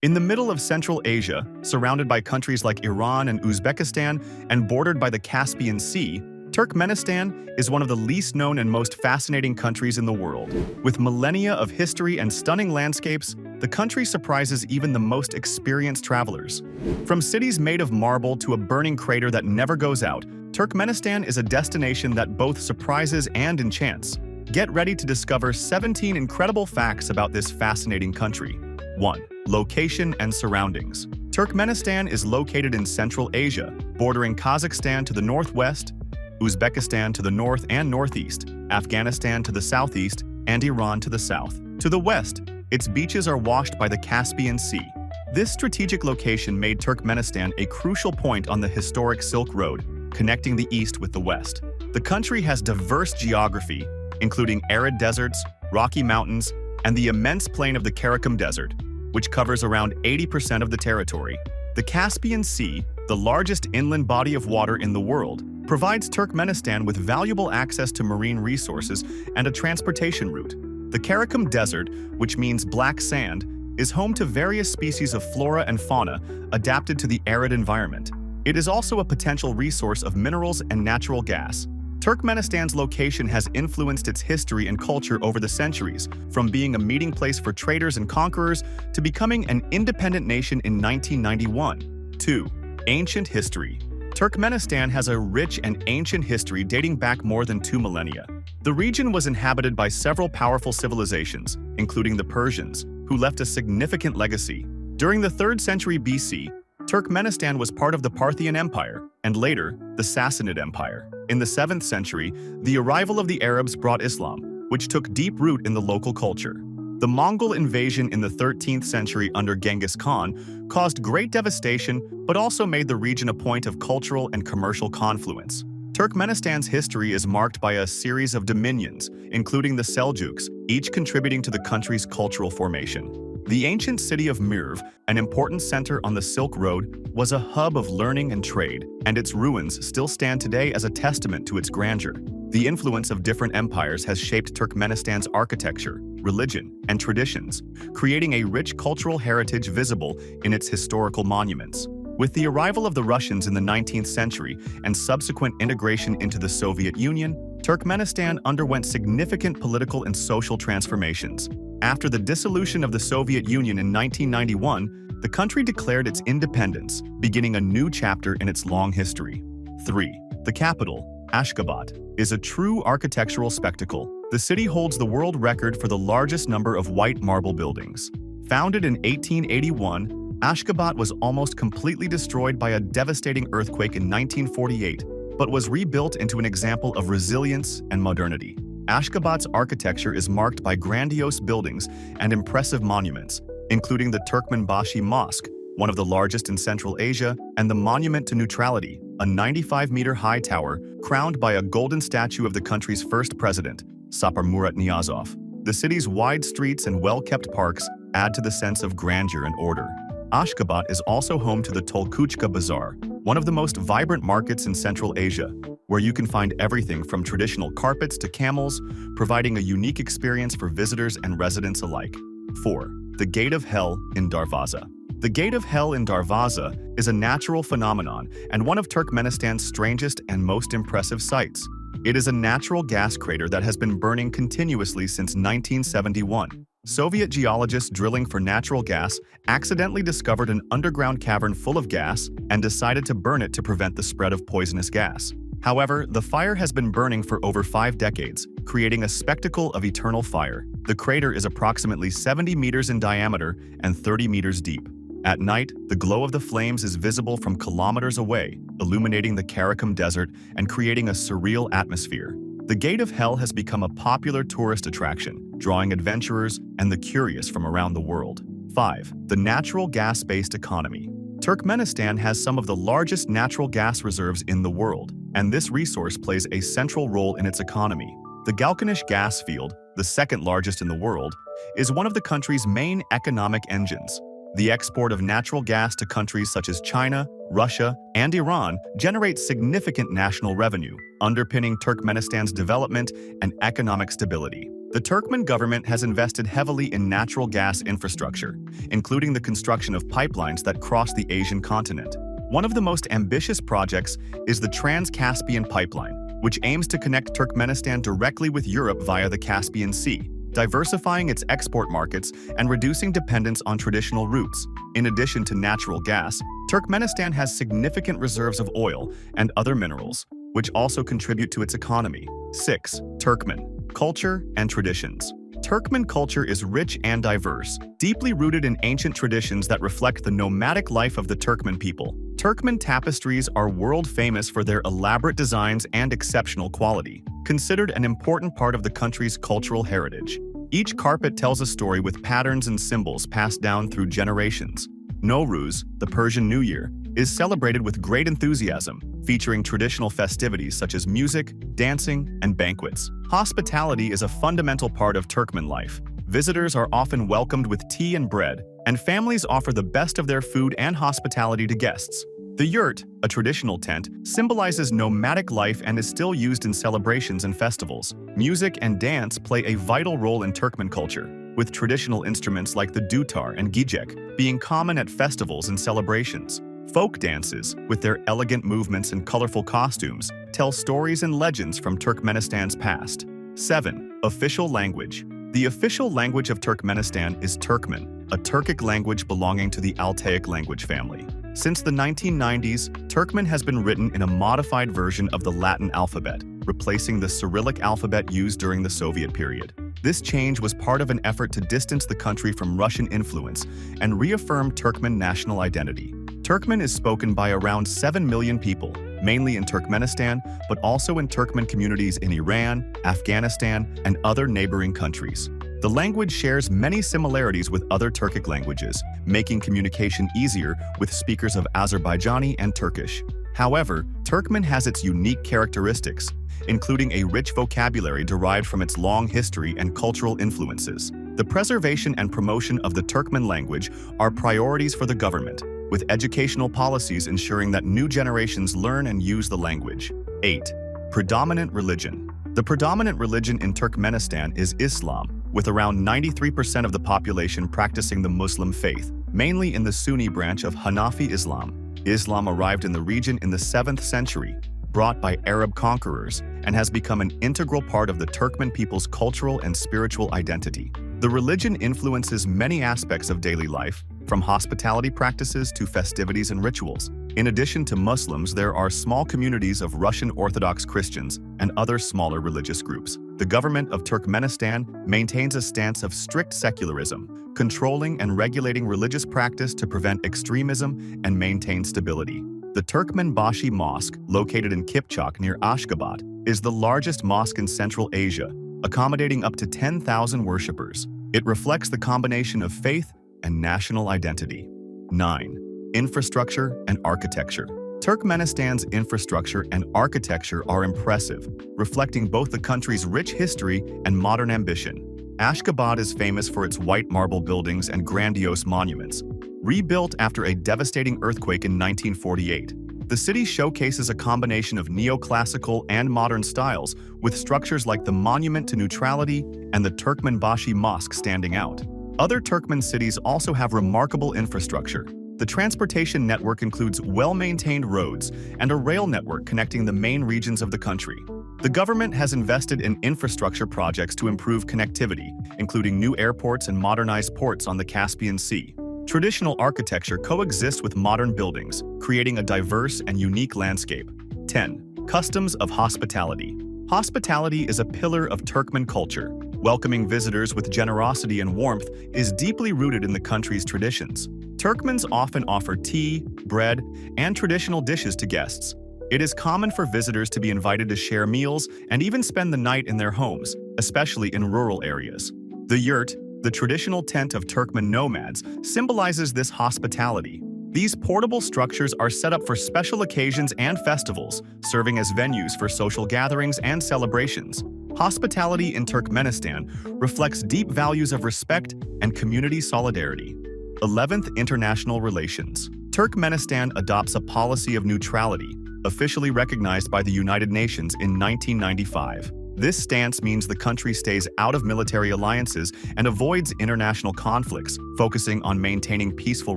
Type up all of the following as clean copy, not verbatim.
In the middle of Central Asia, surrounded by countries like Iran and Uzbekistan and bordered by the Caspian Sea, Turkmenistan is one of the least known and most fascinating countries in the world. With millennia of history and stunning landscapes, the country surprises even the most experienced travelers. From cities made of marble to a burning crater that never goes out, Turkmenistan is a destination that both surprises and enchants. Get ready to discover 17 incredible facts about this fascinating country. 1. Location and surroundings. Turkmenistan is located in Central Asia, bordering Kazakhstan to the northwest, Uzbekistan to the north and northeast, Afghanistan to the southeast, and Iran to the south. To the west, its beaches are washed by the Caspian Sea. This strategic location made Turkmenistan a crucial point on the historic Silk Road, connecting the east with the west. The country has diverse geography, including arid deserts, rocky mountains, and the immense plain of the Karakum Desert, which covers around 80% of the territory. The Caspian Sea, the largest inland body of water in the world, provides Turkmenistan with valuable access to marine resources and a transportation route. The Karakum Desert, which means black sand, is home to various species of flora and fauna adapted to the arid environment. It is also a potential resource of minerals and natural gas. Turkmenistan's location has influenced its history and culture over the centuries, from being a meeting place for traders and conquerors to becoming an independent nation in 1991. 2. Ancient history. Turkmenistan has a rich and ancient history dating back more than 2 millennia. The region was inhabited by several powerful civilizations, including the Persians, who left a significant legacy. During the 3rd century BC, Turkmenistan was part of the Parthian Empire, and later, the Sassanid Empire. In the 7th century, the arrival of the Arabs brought Islam, which took deep root in the local culture. The Mongol invasion in the 13th century under Genghis Khan caused great devastation but also made the region a point of cultural and commercial confluence. Turkmenistan's history is marked by a series of dominions, including the Seljuks, each contributing to the country's cultural formation. The ancient city of Merv, an important center on the Silk Road, was a hub of learning and trade, and its ruins still stand today as a testament to its grandeur. The influence of different empires has shaped Turkmenistan's architecture, religion, and traditions, creating a rich cultural heritage visible in its historical monuments. With the arrival of the Russians in the 19th century and subsequent integration into the Soviet Union, Turkmenistan underwent significant political and social transformations. After the dissolution of the Soviet Union in 1991, the country declared its independence, beginning a new chapter in its long history. 3. The capital, Ashgabat, is a true architectural spectacle. The city holds the world record for the largest number of white marble buildings. Founded in 1881, Ashgabat was almost completely destroyed by a devastating earthquake in 1948, but was rebuilt into an example of resilience and modernity. Ashgabat's architecture is marked by grandiose buildings and impressive monuments, including the Turkmenbashi Mosque, one of the largest in Central Asia, and the Monument to Neutrality, a 95-meter-high tower crowned by a golden statue of the country's first president, Sapar Murat Niyazov. The city's wide streets and well-kept parks add to the sense of grandeur and order. Ashgabat is also home to the Tolkuchka Bazaar, one of the most vibrant markets in Central Asia, where you can find everything from traditional carpets to camels, providing a unique experience for visitors and residents alike. 4. The Gate of Hell in Darvaza. The Gate of Hell in Darvaza is a natural phenomenon and one of Turkmenistan's strangest and most impressive sights. It is a natural gas crater that has been burning continuously since 1971. Soviet geologists drilling for natural gas accidentally discovered an underground cavern full of gas and decided to burn it to prevent the spread of poisonous gas. However, the fire has been burning for over 5 decades, creating a spectacle of eternal fire. The crater is approximately 70 meters in diameter and 30 meters deep. At night, the glow of the flames is visible from kilometers away, illuminating the Karakum Desert and creating a surreal atmosphere. The Gate of Hell has become a popular tourist attraction, drawing adventurers and the curious from around the world. 5. The natural gas-based economy. Turkmenistan has some of the largest natural gas reserves in the world, and this resource plays a central role in its economy. The Galkanish gas field, the second largest in the world, is one of the country's main economic engines. The export of natural gas to countries such as China, Russia, and Iran generates significant national revenue, underpinning Turkmenistan's development and economic stability. The Turkmen government has invested heavily in natural gas infrastructure, including the construction of pipelines that cross the Asian continent. One of the most ambitious projects is the Trans-Caspian Pipeline, which aims to connect Turkmenistan directly with Europe via the Caspian Sea, diversifying its export markets and reducing dependence on traditional routes. In addition to natural gas, Turkmenistan has significant reserves of oil and other minerals, which also contribute to its economy. 6. Turkmen. Culture and traditions. Turkmen culture is rich and diverse, deeply rooted in ancient traditions that reflect the nomadic life of the Turkmen people. Turkmen tapestries are world-famous for their elaborate designs and exceptional quality, considered an important part of the country's cultural heritage. Each carpet tells a story with patterns and symbols passed down through generations. Nowruz, the Persian New Year, is celebrated with great enthusiasm, featuring traditional festivities such as music, dancing, and banquets. Hospitality is a fundamental part of Turkmen life. Visitors are often welcomed with tea and bread, and families offer the best of their food and hospitality to guests. The yurt, a traditional tent, symbolizes nomadic life and is still used in celebrations and festivals. Music and dance play a vital role in Turkmen culture, with traditional instruments like the dutar and gijek being common at festivals and celebrations. Folk dances, with their elegant movements and colorful costumes, tell stories and legends from Turkmenistan's past. 7. Official language. The official language of Turkmenistan is Turkmen, a Turkic language belonging to the Altaic language family. Since the 1990s, Turkmen has been written in a modified version of the Latin alphabet, replacing the Cyrillic alphabet used during the Soviet period. This change was part of an effort to distance the country from Russian influence and reaffirm Turkmen national identity. Turkmen is spoken by around 7 million people, mainly in Turkmenistan, but also in Turkmen communities in Iran, Afghanistan, and other neighboring countries. The language shares many similarities with other Turkic languages, making communication easier with speakers of Azerbaijani and Turkish. However, Turkmen has its unique characteristics, including a rich vocabulary derived from its long history and cultural influences. The preservation and promotion of the Turkmen language are priorities for the government, with educational policies ensuring that new generations learn and use the language. 8. Predominant religion. The predominant religion in Turkmenistan is Islam, with around 93% of the population practicing the Muslim faith, mainly in the Sunni branch of Hanafi Islam. Islam arrived in the region in the 7th century, brought by Arab conquerors, and has become an integral part of the Turkmen people's cultural and spiritual identity. The religion influences many aspects of daily life, from hospitality practices to festivities and rituals. In addition to Muslims, there are small communities of Russian Orthodox Christians and other smaller religious groups. The government of Turkmenistan maintains a stance of strict secularism, controlling and regulating religious practice to prevent extremism and maintain stability. The Turkmenbashi Mosque, located in Kipchak near Ashgabat, is the largest mosque in Central Asia, accommodating up to 10,000 worshippers. It reflects the combination of faith and national identity. 9. Infrastructure and architecture. Turkmenistan's infrastructure and architecture are impressive, reflecting both the country's rich history and modern ambition. Ashgabat is famous for its white marble buildings and grandiose monuments. Rebuilt after a devastating earthquake in 1948, the city showcases a combination of neoclassical and modern styles, with structures like the Monument to Neutrality and the Turkmenbashi Mosque standing out. Other Turkmen cities also have remarkable infrastructure. The transportation network includes well-maintained roads and a rail network connecting the main regions of the country. The government has invested in infrastructure projects to improve connectivity, including new airports and modernized ports on the Caspian Sea. Traditional architecture coexists with modern buildings, creating a diverse and unique landscape. 10. Customs of hospitality. Hospitality is a pillar of Turkmen culture. Welcoming visitors with generosity and warmth is deeply rooted in the country's traditions. Turkmens often offer tea, bread, and traditional dishes to guests. It is common for visitors to be invited to share meals and even spend the night in their homes, especially in rural areas. The yurt, the traditional tent of Turkmen nomads, symbolizes this hospitality. These portable structures are set up for special occasions and festivals, serving as venues for social gatherings and celebrations. Hospitality in Turkmenistan reflects deep values of respect and community solidarity. 11th International Relations. Turkmenistan adopts a policy of neutrality, officially recognized by the United Nations in 1995. This stance means the country stays out of military alliances and avoids international conflicts, focusing on maintaining peaceful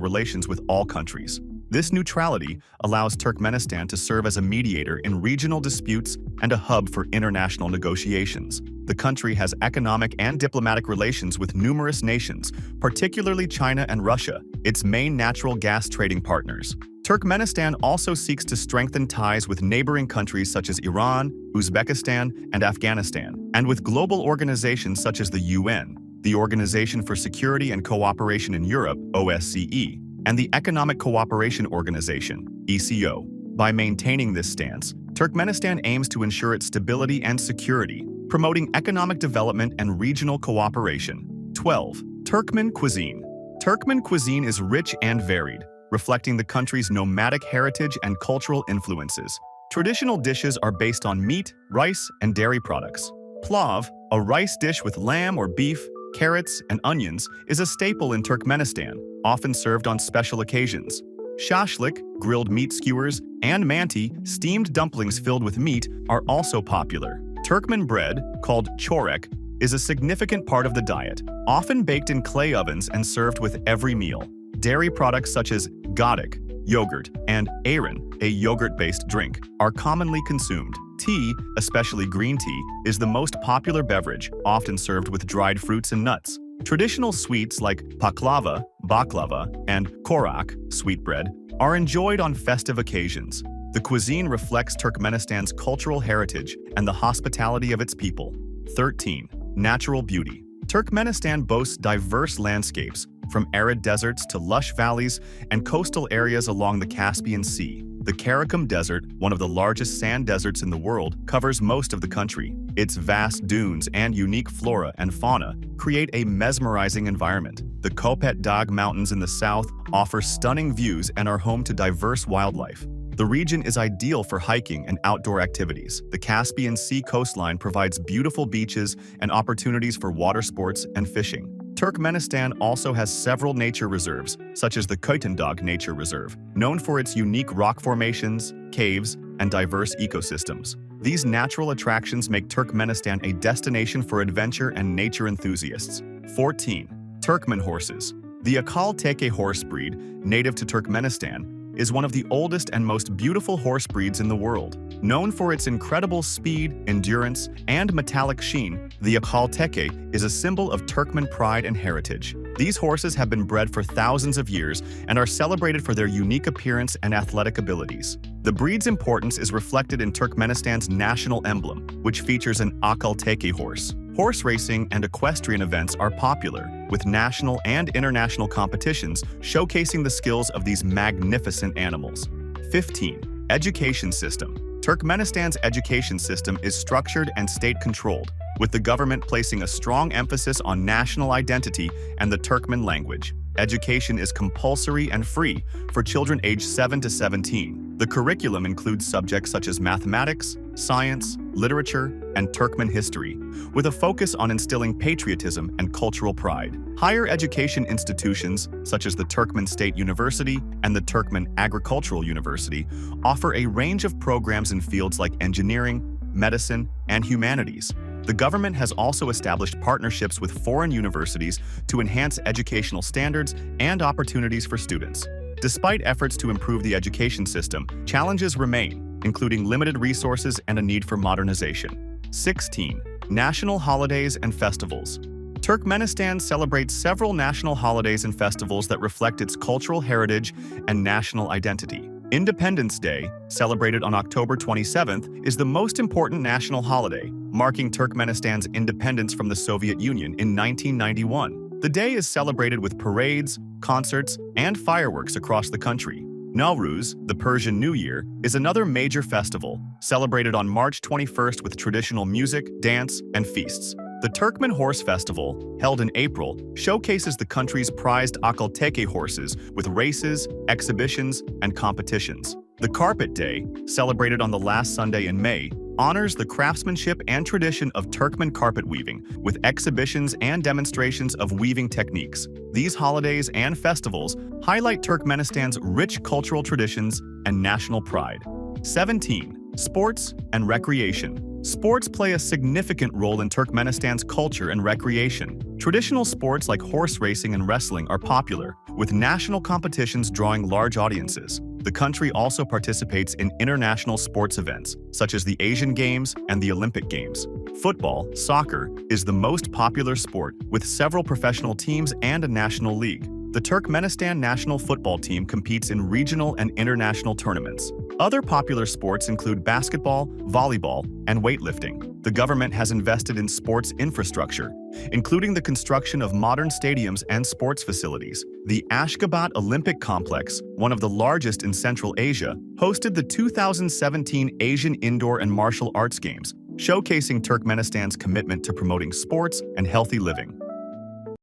relations with all countries. This neutrality allows Turkmenistan to serve as a mediator in regional disputes and a hub for international negotiations. The country has economic and diplomatic relations with numerous nations, particularly China and Russia, its main natural gas trading partners. Turkmenistan also seeks to strengthen ties with neighboring countries such as Iran, Uzbekistan, and Afghanistan, and with global organizations such as the UN, the Organization for Security and Cooperation in Europe, OSCE, and the Economic Cooperation Organization, ECO. By maintaining this stance, Turkmenistan aims to ensure its stability and security, promoting economic development and regional cooperation. 12. Turkman cuisine. Turkman cuisine is rich and varied, reflecting the country's nomadic heritage and cultural influences. Traditional dishes are based on meat, rice, and dairy products. Plav, a rice dish with lamb or beef, carrots, and onions, is a staple in Turkmenistan, often served on special occasions. Shashlik, grilled meat skewers, and manti, steamed dumplings filled with meat, are also popular. Turkmen bread, called chorek, is a significant part of the diet, often baked in clay ovens and served with every meal. Dairy products such as gadik, yogurt, and ayran, a yogurt-based drink, are commonly consumed. Tea, especially green tea, is the most popular beverage, often served with dried fruits and nuts. Traditional sweets like baklava, and korak, sweetbread, are enjoyed on festive occasions. The cuisine reflects Turkmenistan's cultural heritage and the hospitality of its people. 13. Natural beauty. Turkmenistan boasts diverse landscapes, from arid deserts to lush valleys and coastal areas along the Caspian Sea. The Karakum Desert, one of the largest sand deserts in the world, covers most of the country. Its vast dunes and unique flora and fauna create a mesmerizing environment. The Kopet Dağ Mountains in the south offer stunning views and are home to diverse wildlife. The region is ideal for hiking and outdoor activities. The Caspian Sea coastline provides beautiful beaches and opportunities for water sports and fishing. Turkmenistan also has several nature reserves, such as the Koytendağ Nature Reserve, known for its unique rock formations, caves, and diverse ecosystems. These natural attractions make Turkmenistan a destination for adventure and nature enthusiasts. 14. Turkman horses. The Akal Teke horse breed, native to Turkmenistan, is one of the oldest and most beautiful horse breeds in the world. Known for its incredible speed, endurance, and metallic sheen, the Akal Teke is a symbol of Turkmen pride and heritage. These horses have been bred for thousands of years and are celebrated for their unique appearance and athletic abilities. The breed's importance is reflected in Turkmenistan's national emblem, which features an Akal Teke horse. Horse racing and equestrian events are popular, with national and international competitions showcasing the skills of these magnificent animals. 15. Education system. Turkmenistan's education system is structured and state-controlled, with the government placing a strong emphasis on national identity and the Turkmen language. Education is compulsory and free for children aged 7 to 17. The curriculum includes subjects such as mathematics, science, literature, and Turkmen history, with a focus on instilling patriotism and cultural pride. Higher education institutions, such as the Turkmen State University and the Turkmen Agricultural University, offer a range of programs in fields like engineering, medicine, and humanities. The government has also established partnerships with foreign universities to enhance educational standards and opportunities for students. Despite efforts to improve the education system, challenges remain, including limited resources and a need for modernization. 16. National holidays and festivals. Turkmenistan celebrates several national holidays and festivals that reflect its cultural heritage and national identity. Independence Day, celebrated on October 27th, is the most important national holiday, marking Turkmenistan's independence from the Soviet Union in 1991. The day is celebrated with parades, concerts, and fireworks across the country. Nowruz, the Persian New Year, is another major festival, celebrated on March 21st with traditional music, dance, and feasts. The Turkmen Horse Festival, held in April, showcases the country's prized Akal Teke horses with races, exhibitions, and competitions. The Carpet Day, celebrated on the last Sunday in May, honors the craftsmanship and tradition of Turkmen carpet weaving with exhibitions and demonstrations of weaving techniques. These holidays and festivals highlight Turkmenistan's rich cultural traditions and national pride. 17. Sports and recreation. Sports play a significant role in Turkmenistan's culture and recreation. Traditional sports like horse racing and wrestling are popular, with national competitions drawing large audiences. The country also participates in international sports events, such as the Asian Games and the Olympic Games. Football, soccer, is the most popular sport, with several professional teams and a national league. The Turkmenistan national football team competes in regional and international tournaments. Other popular sports include basketball, volleyball, and weightlifting. The government has invested in sports infrastructure, including the construction of modern stadiums and sports facilities. The Ashgabat Olympic Complex, one of the largest in Central Asia, hosted the 2017 Asian Indoor and Martial Arts Games, showcasing Turkmenistan's commitment to promoting sports and healthy living.